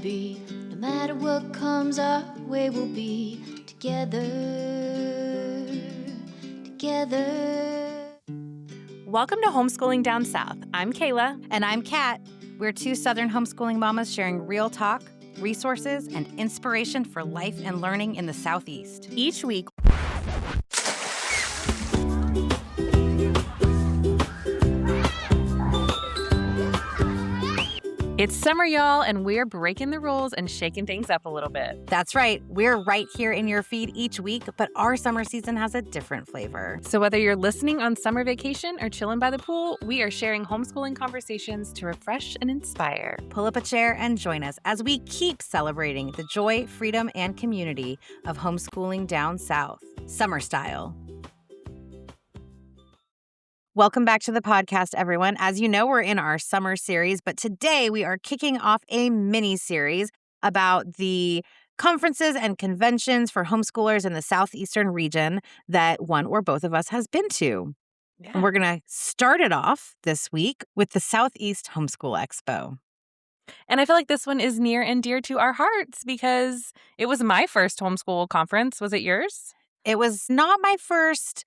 be. No matter what comes our way, we'll be together. Welcome to Homeschooling Down South. I'm Kayla. And I'm Kat. We're two Southern homeschooling mamas sharing real talk, resources, and inspiration for life and learning in the Southeast. Each week, it's summer, y'all, and we're breaking the rules and shaking things up a little bit. That's right. We're right here in your feed each week, but our summer season has a different flavor. So whether you're listening on summer vacation or chilling by the pool, we are sharing homeschooling conversations to refresh and inspire. Pull up a chair and join us as we keep celebrating the joy, freedom, and community of homeschooling down south, summer style. Welcome back to the podcast, everyone. As you know, we're in our summer series, but today we are kicking off a mini-series about the conferences and conventions for homeschoolers in the southeastern region that one or both of us has been to. Yeah. And we're going to start it off this week with the Southeast Homeschool Expo. And I feel like this one is near and dear to our hearts because it was my first homeschool conference. Was it yours? It was not my first.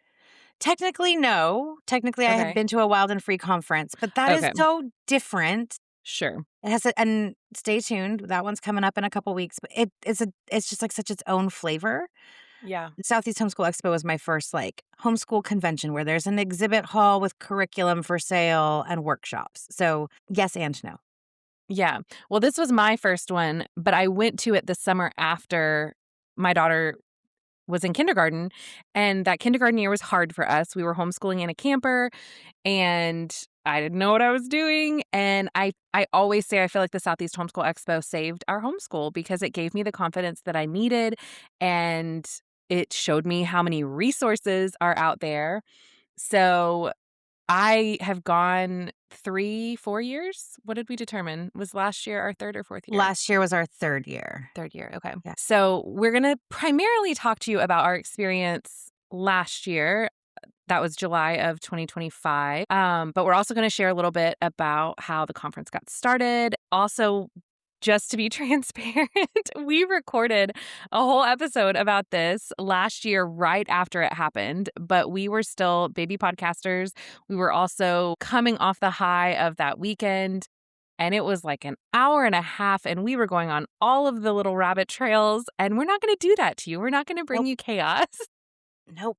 Technically, no. Technically, I Okay. had been to a Wild and Free conference, but that is Okay. so different. Sure. It has and stay tuned. That one's coming up in a couple weeks, but it's just like such its own flavor. Yeah. The Southeast Homeschool Expo was my first like homeschool convention where there's an exhibit hall with curriculum for sale and workshops. So yes and no. Yeah. Well, this was my first one, but I went to it the summer after my daughter was in kindergarten, and that kindergarten year was hard for us. We were homeschooling in a camper, and I didn't know what I was doing. And I always say I feel like the Southeast Homeschool Expo saved our homeschool because it gave me the confidence that I needed, and it showed me how many resources are out there. So I have gone 3-4 years. What did we determine? Was last year our third or fourth year? Last year was our third year. Third year. Okay. Yeah. So we're going to primarily talk to you about our experience last year. That was July of 2025. But we're also going to share a little bit about how the conference got started. Also, just to be transparent, we recorded a whole episode about this last year right after it happened, but we were still baby podcasters. We were also coming off the high of that weekend, and it was like an hour and a half, and we were going on all of the little rabbit trails, and we're not going to do that to you. We're not going to bring you chaos. Nope.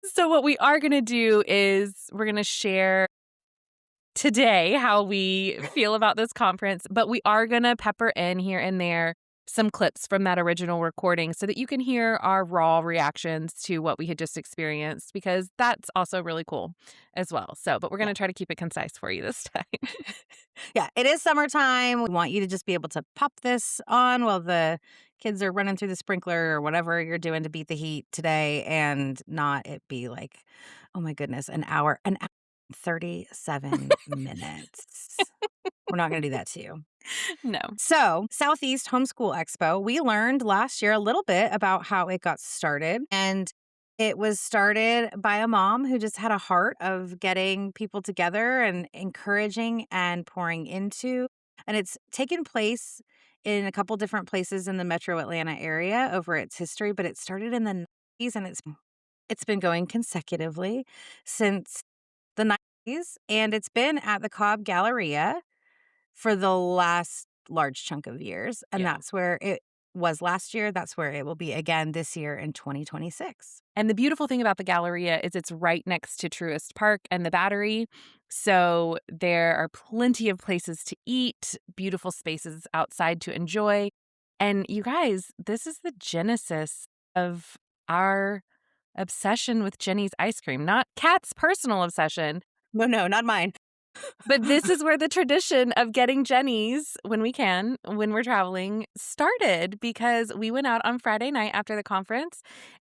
So what we are going to do is we're going to share today how we feel about this conference, but we are going to pepper in here and there some clips from that original recording so that you can hear our raw reactions to what we had just experienced, because that's also really cool as well. So, but we're going to try to keep it concise for you this time. Yeah, it is summertime. We want you to just be able to pop this on while the kids are running through the sprinkler or whatever you're doing to beat the heat today, and not it be like, oh my goodness, an hour and 37 minutes. We're not going to do that to you. No. So, Southeast Homeschool Expo, we learned last year a little bit about how it got started. And it was started by a mom who just had a heart of getting people together and encouraging and pouring into. And it's taken place in a couple different places in the metro Atlanta area over its history, but it started in the 90s and it's been going consecutively since the 90s. And it's been at the Cobb Galleria for the last large chunk of years. And Yeah. that's where it was last year. That's where it will be again this year in 2026. And the beautiful thing about the Galleria is it's right next to Truist Park and the Battery. So there are plenty of places to eat, beautiful spaces outside to enjoy. And you guys, this is the genesis of our obsession with Jenny's ice cream, not Kat's personal obsession. No, not mine. But this is where the tradition of getting Jenny's when we can, when we're traveling, started, because we went out on Friday night after the conference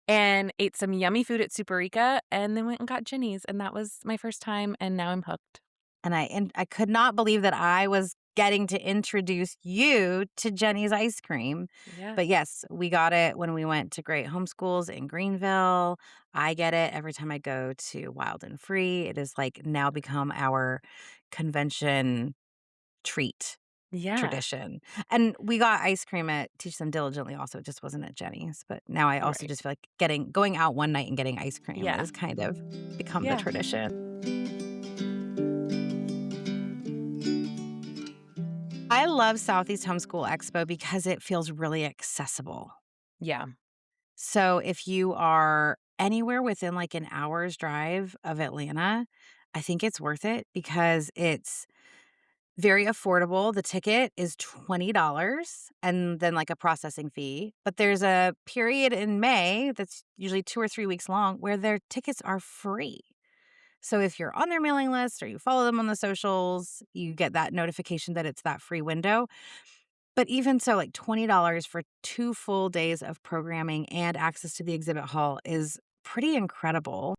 and ate some yummy food at Superica and then went and got Jenny's. And that was my first time, and now I'm hooked. And I could not believe that I was getting to introduce you to Jenny's ice cream. Yeah. But yes, we got it when we went to Great Homeschools in Greenville. I get it every time I go to Wild and Free. It is like now become our convention treat. Yeah. tradition. And we got ice cream at Teach Them Diligently also, it just wasn't at Jenny's, but now I also Right. just feel like going out one night and getting ice cream Yeah. is kind of become the Yeah. tradition. I love Southeast Homeschool Expo because it feels really accessible. Yeah. So if you are anywhere within like an hour's drive of Atlanta, I think it's worth it because it's very affordable. The ticket is $20 and then like a processing fee. But there's a period in May that's usually 2 or 3 weeks long where their tickets are free. So if you're on their mailing list or you follow them on the socials, you get that notification that it's that free window. But even so, like $20 for 2 full days of programming and access to the exhibit hall is pretty incredible.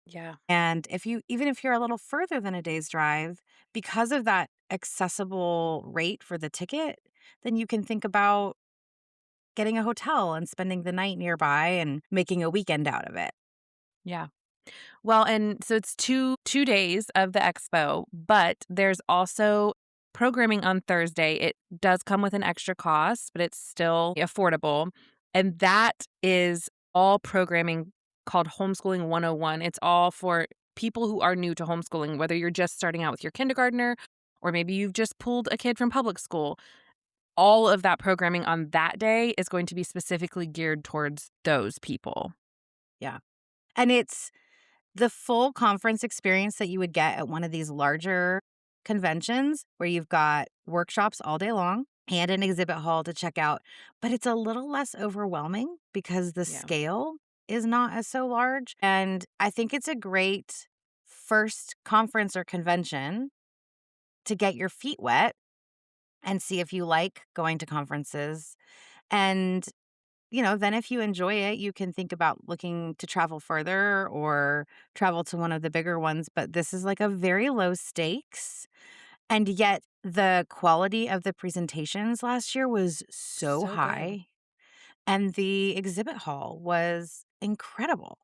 Yeah. And if you're a little further than a day's drive, because of that accessible rate for the ticket, then you can think about getting a hotel and spending the night nearby and making a weekend out of it. Yeah. Well, and so it's two days of the expo, but there's also programming on Thursday. It does come with an extra cost, but it's still affordable. And that is all programming called Homeschooling 101. It's all for people who are new to homeschooling, whether you're just starting out with your kindergartner or maybe you've just pulled a kid from public school. All of that programming on that day is going to be specifically geared towards those people. Yeah. And it's the full conference experience that you would get at one of these larger conventions where you've got workshops all day long and an exhibit hall to check out, but it's a little less overwhelming because the Yeah. scale is not as so large. And I think it's a great first conference or convention to get your feet wet and see if you like going to conferences. And then if you enjoy it, you can think about looking to travel further or travel to one of the bigger ones. But this is like a very low stakes. And yet the quality of the presentations last year was so So good. high. And the exhibit hall was incredible.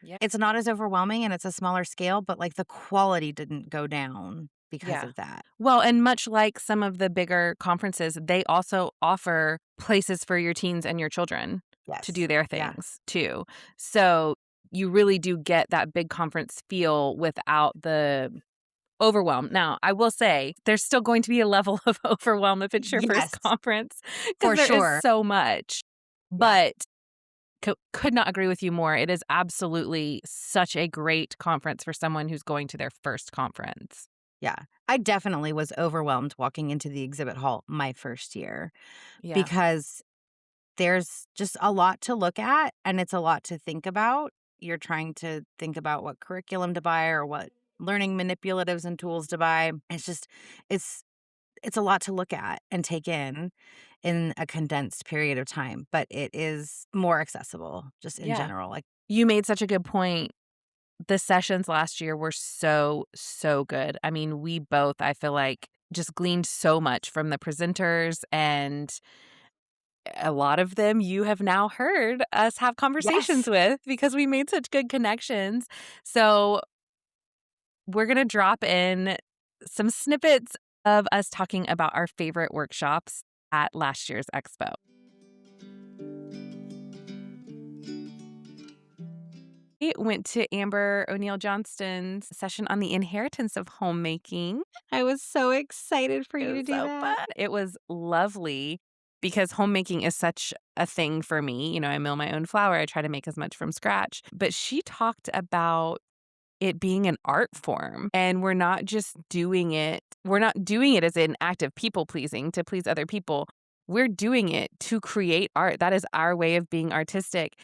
Yeah. It's not as overwhelming and it's a smaller scale, but like the quality didn't go down because Yeah. of that. Well, and much like some of the bigger conferences, they also offer places for your teens and your children to do Yes. their Yeah. things too. So you really do get that big conference feel without the overwhelm. Now, I will say there's still going to be a level of overwhelm if it's your first Yes, conference because for there is sure. so much. Yeah. But could not agree with you more. It is absolutely such a great conference for someone who's going to their first conference. Yeah. I definitely was overwhelmed walking into the exhibit hall my first year Yeah. because there's just a lot to look at and it's a lot to think about. You're trying to think about what curriculum to buy or what learning manipulatives and tools to buy. It's it's a lot to look at and take in a condensed period of time, but it is more accessible just in Yeah. general. Like, You made such a good point. The sessions last year were so, so good. I mean, we both, I feel like, just gleaned so much from the presenters, and a lot of them you have now heard us have conversations yes. with because we made such good connections. So, we're going to drop in some snippets of us talking about our favorite workshops at last year's expo. We went to Amber O'Neill Johnston's session on the inheritance of homemaking. I was so excited for It you to was do so that. fun. It was lovely because homemaking is such a thing for me. I mill my own flour. I try to make as much from scratch. But she talked about it being an art form, and we're not doing it as an act of people pleasing to please other people. We're doing it to create art. That is our way of being artistic.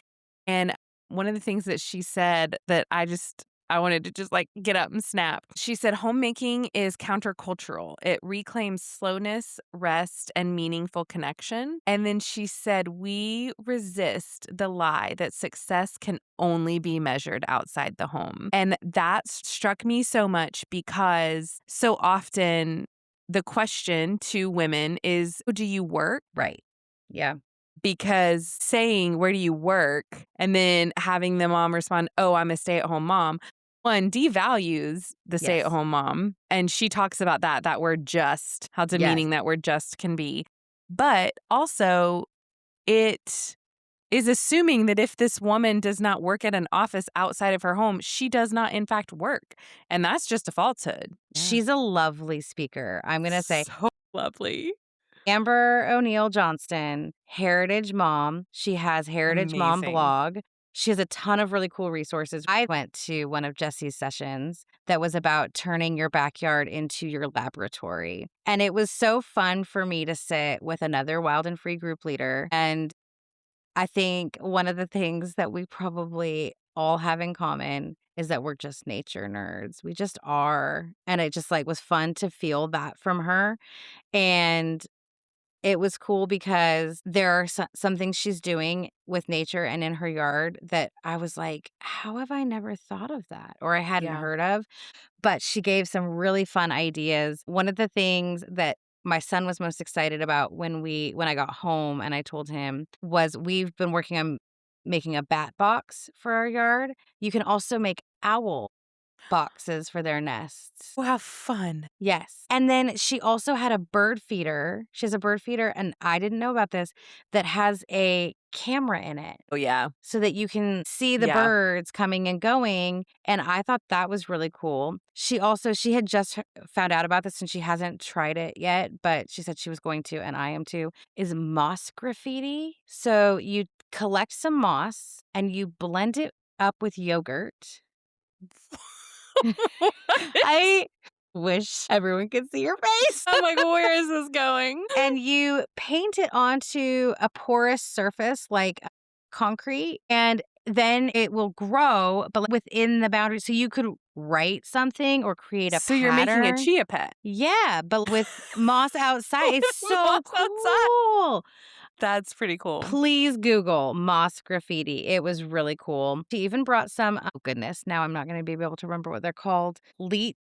And one of the things that she said that I wanted to just like get up and snap. She said homemaking is countercultural. It reclaims slowness, rest, and meaningful connection. And then she said, we resist the lie that success can only be measured outside the home. And that struck me so much because so often the question to women is, do you work? Right. Yeah. Because saying, where do you work? And then having the mom respond, oh, I'm a stay-at-home mom. one devalues the Yes. stay-at-home mom, and she talks about that word just, how Yes. demeaning that word just can be. But also, it is assuming that if this woman does not work at an office outside of her home, she does not in fact work, and that's just a falsehood. Yeah. She's a lovely speaker. I'm going to say So lovely. Amber O'Neill Johnston, Heritage Mom. She has Heritage Mom Amazing. blog. She has a ton of really cool resources. I went to one of Jesse's sessions that was about turning your backyard into your laboratory. And it was so fun for me to sit with another wild and free group leader. And I think one of the things that we probably all have in common is that we're just nature nerds. We just are. And it just was fun to feel that from her. And it was cool because there are some things she's doing with nature and in her yard that I was like, how have I never thought of that? Or I hadn't Yeah. heard of. But she gave some really fun ideas. One of the things that my son was most excited about when I got home and I told him was we've been working on making a bat box for our yard. You can also make owl boxes for their nests. Well, have fun. Yes. And then she also had a bird feeder. She has a bird feeder, and I didn't know about this, that has a camera in it Oh, yeah. so that you can see the Yeah. birds coming and going. And I thought that was really cool. She had just found out about this and she hasn't tried it yet, but she said she was going to, and I am too, is moss graffiti. So you collect some moss and you blend it up with yogurt. What? I wish everyone could see your face. I'm like, where is this going? And you paint it onto a porous surface like concrete, and then it will grow, but within the boundary. So you could write something or create a So pattern. you're making a chia pet. Yeah, but with moss outside. It's so Moss outside. cool. That's pretty cool. Please Google moss graffiti. It was really cool. She even brought some, oh goodness, now I'm not going to be able to remember what they're called. Leech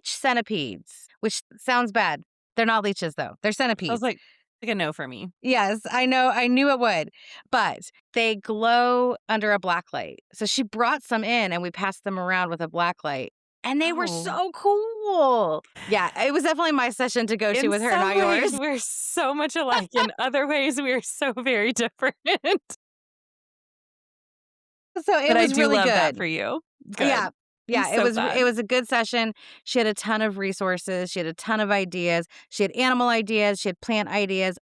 centipedes, which sounds bad. They're not leeches, though. They're I centipedes. was like a no for me. Yes, I know. I knew it would. But they glow under a black light. So she brought some in and we passed them around with a black light. And they were Oh. so cool. Yeah, it was definitely my session to go to In with her, some not ways, yours. we're so much alike. In other ways, we are so very different. So it But I was do really love good. that for you. Good. Yeah. Yeah, I'm so glad. it was a good session. She had a ton of resources. She had a ton of ideas. She had animal ideas. She had plant ideas.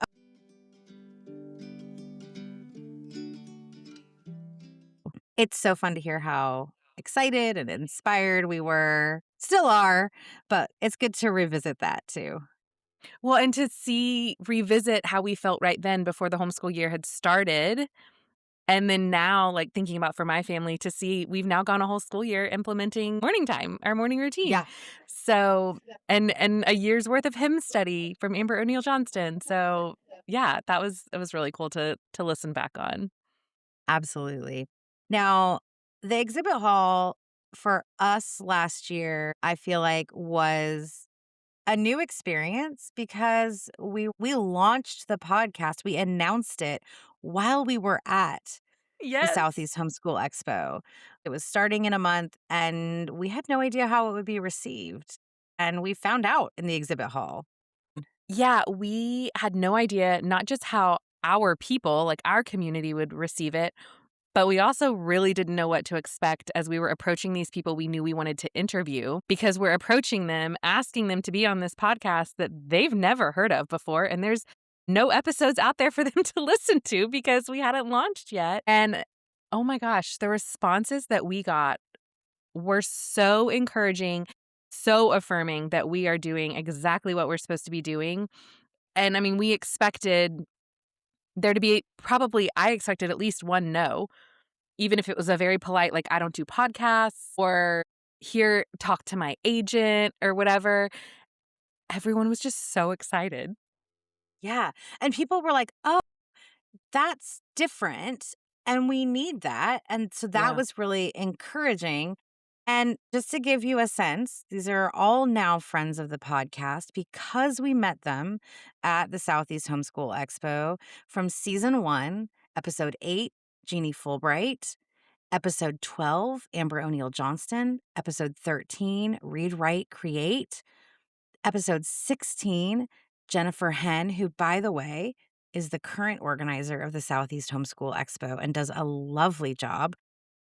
It's so fun to hear how excited and inspired we were, still are, but it's good to revisit that too. Well, and to revisit how we felt right then before the homeschool year had started. And then now, thinking about for my family to see we've now gone a whole school year implementing morning time, our morning routine. Yeah. So, and a year's worth of hymn study from Amber O'Neill Johnston. So, yeah, it was really cool to listen back on. Absolutely. Now, the exhibit hall for us last year, I feel like was a new experience because we launched the podcast. We announced it while we were at the Yes. Southeast Homeschool Expo. It was starting in a month and we had no idea how it would be received. And we found out in the exhibit hall. Yeah, we had no idea not just how our people, our community would receive it, but we also really didn't know what to expect as we were approaching these people we knew we wanted to interview because we're approaching them, asking them to be on this podcast that they've never heard of before. And there's no episodes out there for them to listen to because we hadn't launched yet. And oh my gosh, the responses that we got were so encouraging, so affirming that we are doing exactly what we're supposed to be doing. And I mean, we expected there to be I expected at least one no, even if it was a very polite, I don't do podcasts or here, talk to my agent or whatever. Everyone was just so excited. Yeah. And people were like, oh, that's different. And we need that. And so that Yeah. was really encouraging. And just to give you a sense, these are all now friends of the podcast because we met them at the Southeast Homeschool Expo from season 1, episode 8, Jeannie Fulbright, Episode 12, Amber O'Neill Johnston. Episode 13, Read, Write, Create. Episode 16, Jennifer Henn, who, by the way, is the current organizer of the Southeast Homeschool Expo and does a lovely job.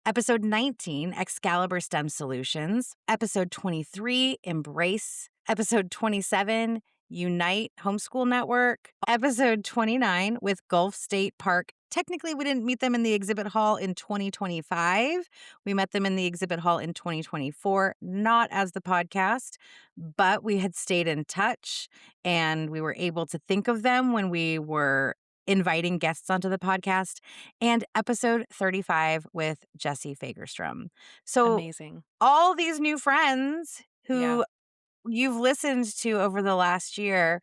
Episode 19, Excalibur STEM Solutions. Episode 23, Embrace. Episode 27, Unite Homeschool Network. Episode 29 with Gulf State Park. Technically, we didn't meet them in the exhibit hall in 2025. We met them in the exhibit hall in 2024, not as the podcast, but we had stayed in touch and we were able to think of them when we were inviting guests onto the podcast. And episode 35 with Jesse Fagerstrom. So Amazing. all these new friends Yeah. who you've listened to over the last year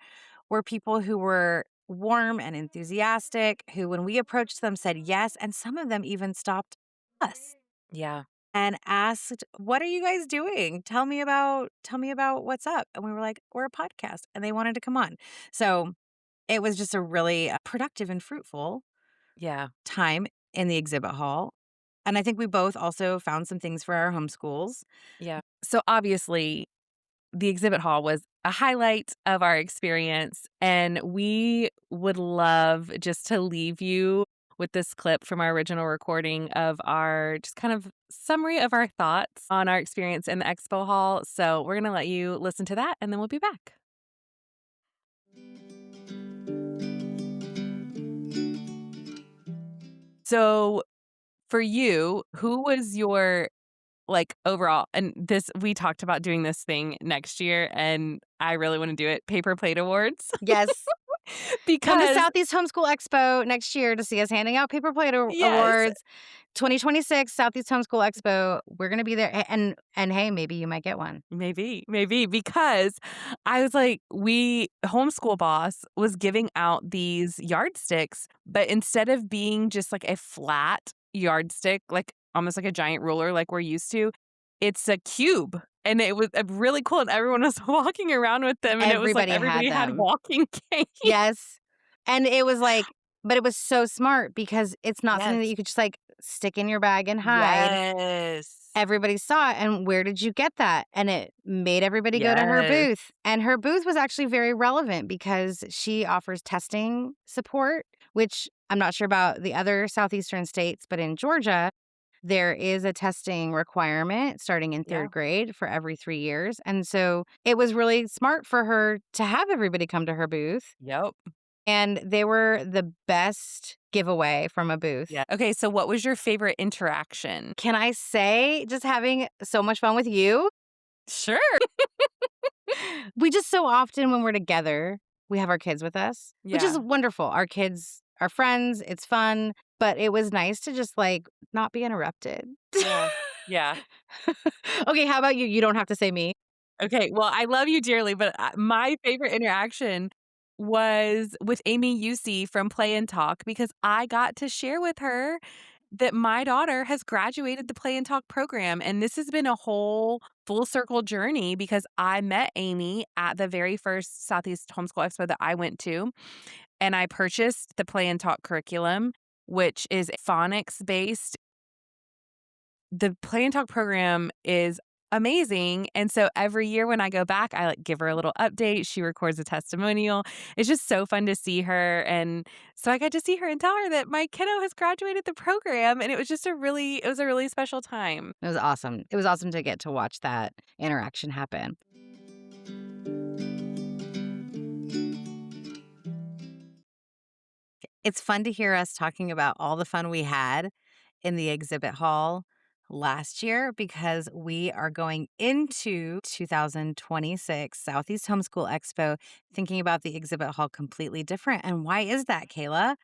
were people who were warm and enthusiastic, who, when we approached them, said yes. And some of them even stopped us Yeah. and asked, "What are you guys doing? Tell me about what's up." And we were like, "We're a podcast." And they wanted to come on. So it was just a really productive and fruitful Yeah. time in the exhibit hall. And I think we both also found some things for our homeschools. Yeah. So obviously, the exhibit hall was a highlight of our experience, and we would love just to leave you with this clip from our original recording of our just kind of summary of our thoughts on our experience in the expo hall. So we're going to let you listen to that, and then we'll be back. So for you, who was your overall, and this, we talked about doing this thing next year, and I really want to do it, paper plate awards. Yes. Come to Because Southeast Homeschool Expo next year to see us handing out paper plate yes, awards. 2026 Southeast Homeschool Expo. We're going to be there. And hey, maybe you might get one. maybe because I was like, homeschool boss was giving out these yardsticks, but instead of being just like a flat yardstick, like almost like a giant ruler like we're used to, it's a cube. And it was really cool, and everyone was walking around with them, and it was like Everybody had everybody had them. walking canes. Yes. And it was like, but it was so smart because it's not something that Yes. you could just like stick in your bag and hide. Yes. Everybody saw it. And where did you get that? And it made everybody go to her Yes. booth. And her booth was actually very relevant because she offers testing support, which I'm not sure about the other southeastern states, but in Georgia, there is a testing requirement starting in Yeah. third grade for every 3 years. And so it was really smart for her to have everybody come to her booth. Yep. And they were the best giveaway from a booth. Yeah. Okay, so what was your favorite interaction? Can I say just having so much fun with you? Sure. We just so often when we're together, we have our kids with us, which is Yeah. wonderful. Our kids are friends. It's fun. But it was nice to just like not be interrupted. Yeah. Yeah. Okay, how about you? You don't have to say me. Okay, well, I love you dearly, but my favorite interaction was with Amy Usey from Play and Talk, because I got to share with her that my daughter has graduated the Play and Talk program, and this has been a whole full circle journey because I met Amy at the very first Southeast Homeschool Expo that I went to, and I purchased the Play and Talk curriculum, which is phonics based. The Play and Talk program is amazing, and so every year when I go back, I, like, give her a little update, she records a testimonial. It's just so fun to see her, and so I got to see her and tell her that my kiddo has graduated the program, and it was a really special time. It was awesome. It was awesome to get to watch that interaction happen. It's fun to hear us talking about all the fun we had in the exhibit hall last year because we are going into 2026 Southeast Homeschool Expo thinking about the exhibit hall completely different. And why is that, Kayla?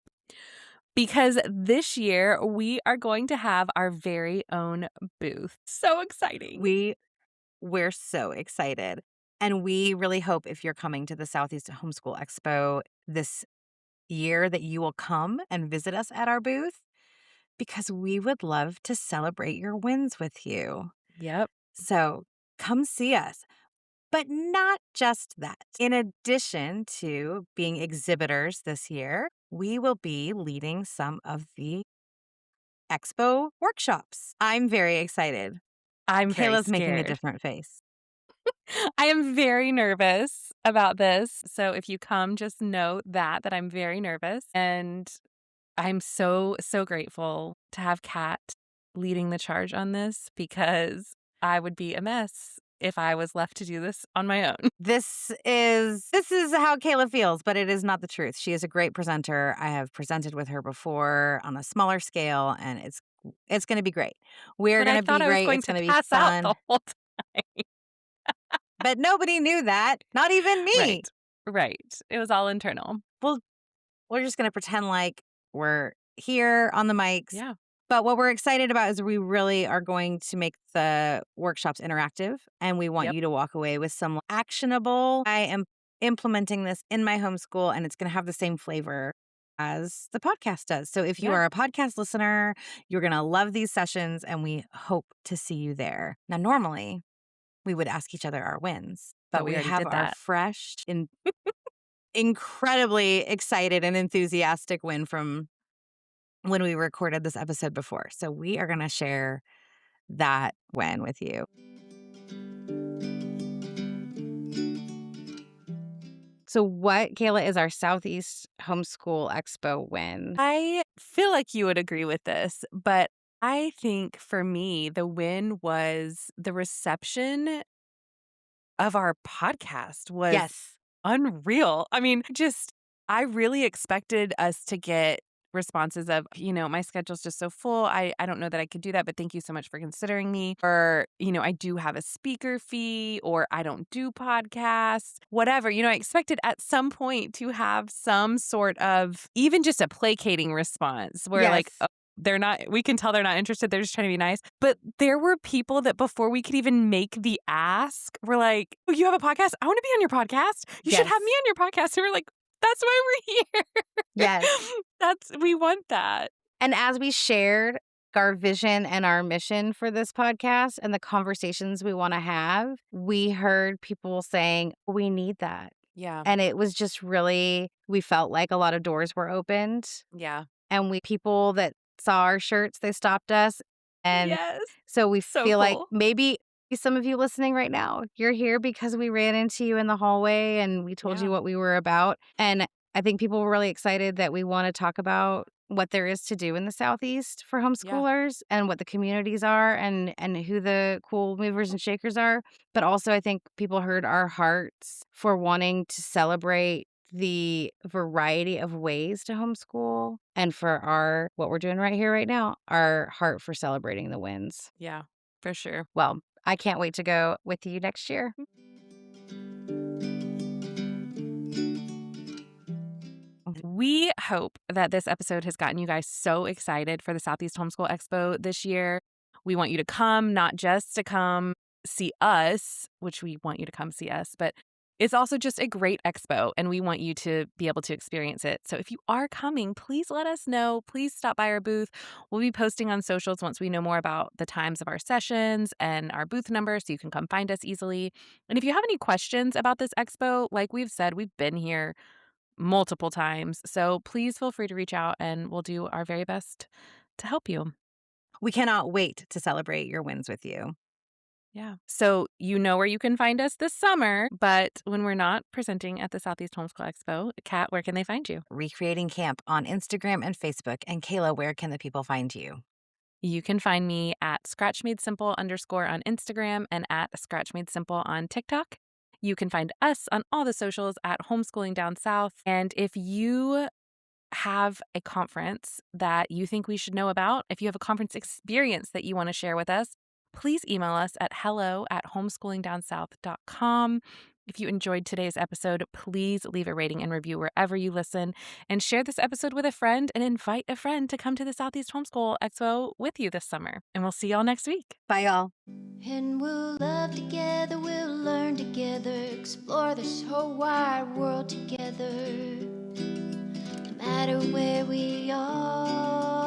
Because this year, we are going to have our very own booth. So exciting. We're so excited. And we really hope if you're coming to the Southeast Homeschool Expo this year that you will come and visit us at our booth because we would love to celebrate your wins with you. Yep. So come see us. But not just that. In addition to being exhibitors this year, we will be leading some of the Expo workshops. I'm very excited. I'm very Kayla's making a scared. different face. I am very nervous about this. So if you come, just note that I'm very nervous. And I'm so, so grateful to have Kat leading the charge on this because I would be a mess if I was left to do this on my own. This is how Kayla feels, but it is not the truth. She is a great presenter. I have presented with her before on a smaller scale, and it's going to be great. We're But going I to be thought I was great. going It's to going to be pass out fun. the whole time. But nobody knew that. Not even me. Right. It was all internal. We're just going to pretend like we're here on the mics. Yeah. But what we're excited about is we really are going to make the workshops interactive, and we want Yep. you to walk away with some actionable. I am implementing this in my homeschool, and it's going to have the same flavor as the podcast does. So if you Yeah. are a podcast listener, you're going to love these sessions, and we hope to see you there. Now, normally we would ask each other our wins, But but we we already have did our that. fresh and incredibly excited and enthusiastic win from when we recorded this episode before. So we are going to share that win with you. So what, Kayla, is our Southeast Homeschool Expo win? I feel like you would agree with this, but I think for me, the win was the reception of our podcast was Yes. unreal. I mean, I really expected us to get responses of, my schedule's just so full. I don't know that I could do that, but thank you so much for considering me. Or, I do have a speaker fee, or I don't do podcasts, whatever. I expected at some point to have some sort of even just a placating response where Yes. like, we can tell they're not interested. They're just trying to be nice. But there were people that before we could even make the ask were like, oh, you have a podcast? I want to be on your podcast. You should have me on your podcast. And we're like, that's why we're here. Yes. We want that. And as we shared our vision and our mission for this podcast and the conversations we want to have, we heard people saying, we need that. Yeah. And it was just really, we felt like a lot of doors were opened. Yeah. And people that saw our shirts, they stopped us. And yes. so we So feel like cool. maybe some of you listening right now, you're here because we ran into you in the hallway and we told you what we were about. And I think people were really excited that we want to talk about what there is to do in the Southeast for homeschoolers and what the communities are and who the cool movers and shakers are. But also I think people heard our hearts for wanting to celebrate the variety of ways to homeschool and for what we're doing right here, right now, our heart for celebrating the wins. Yeah, for sure. Well, I can't wait to go with you next year. We hope that this episode has gotten you guys so excited for the Southeast Homeschool Expo this year. We want you to come, not just to come see us, which we want you to come see us, but it's also just a great expo, and we want you to be able to experience it. So if you are coming, please let us know. Please stop by our booth. We'll be posting on socials once we know more about the times of our sessions and our booth number, so you can come find us easily. And if you have any questions about this expo, like we've said, we've been here multiple times. So please feel free to reach out, and we'll do our very best to help you. We cannot wait to celebrate your wins with you. Yeah. So you know where you can find us this summer, but when we're not presenting at the Southeast Homeschool Expo, Kat, where can they find you? Recreating Camp on Instagram and Facebook. And Kayla, where can the people find you? You can find me at scratchmadesimple_ on Instagram and at scratchmadesimple on TikTok. You can find us on all the socials at Homeschooling Down South. And if you have a conference that you think we should know about, if you have a conference experience that you want to share with us, please email us at hello@homeschoolingdownsouth.com. If you enjoyed today's episode, please leave a rating and review wherever you listen, and share this episode with a friend and invite a friend to come to the Southeast Homeschool Expo with you this summer. And we'll see y'all next week. Bye, y'all. And we'll love together, we'll learn together, explore this whole wide world together. No matter where we are.